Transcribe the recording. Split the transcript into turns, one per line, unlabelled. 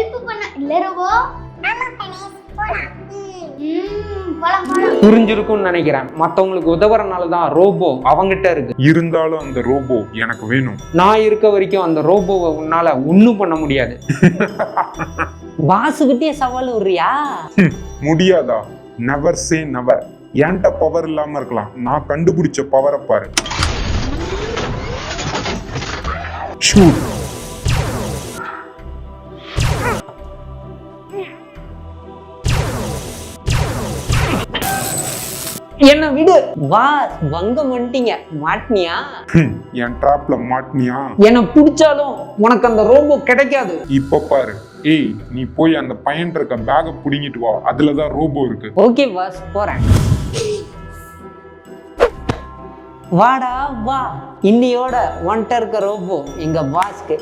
Help பண்ண இல்ல robot. ஆமா கணேஷ் போலாம். போலாம் போலாம்.
புரிஞ்சிருக்கும்னு நினைக்கிறேன். மத்தவங்களுக்கு உதவுறனால தான் ரோபோ அவங்கிட்ட இருக்கு.
இருந்தாலும் அந்த ரோபோ எனக்கு வேணும்.
நான் இருக்க வரைக்கும் அந்த ரோபோவை உன்னால ஒன்னும் பண்ண முடியாது.
பாசுகிட்டே சவால் விடுறியா?
முடியாதா? Never say never. என்கிட்ட பவர் இல்லாம இருக்கலாம், நான் கண்டுபிடிச்ச பவரை பாரு. ஷூட்.
என்ன விடு.
பாஸ் வங்க வந்துட்டீங்க. மாட்டினியா?
என் ட்ராப்ல மாட்டினியா?
என்ன பிடிச்சாலும் உனக்கு அந்த ரோபோ கிடைக்காது.
இப்ப பாரு. ஏய், நீ போய் அந்த பையன் இருக்க பேக புடிங்கிட்டு வா, அதுலதான் ரோபோ இருக்கு.
ஓகே பாஸ், போறேன். வாடா வா, இன்னியோட ஒன்ட்ட இருக்க ரோபோ எங்க பாஸ்க்கு.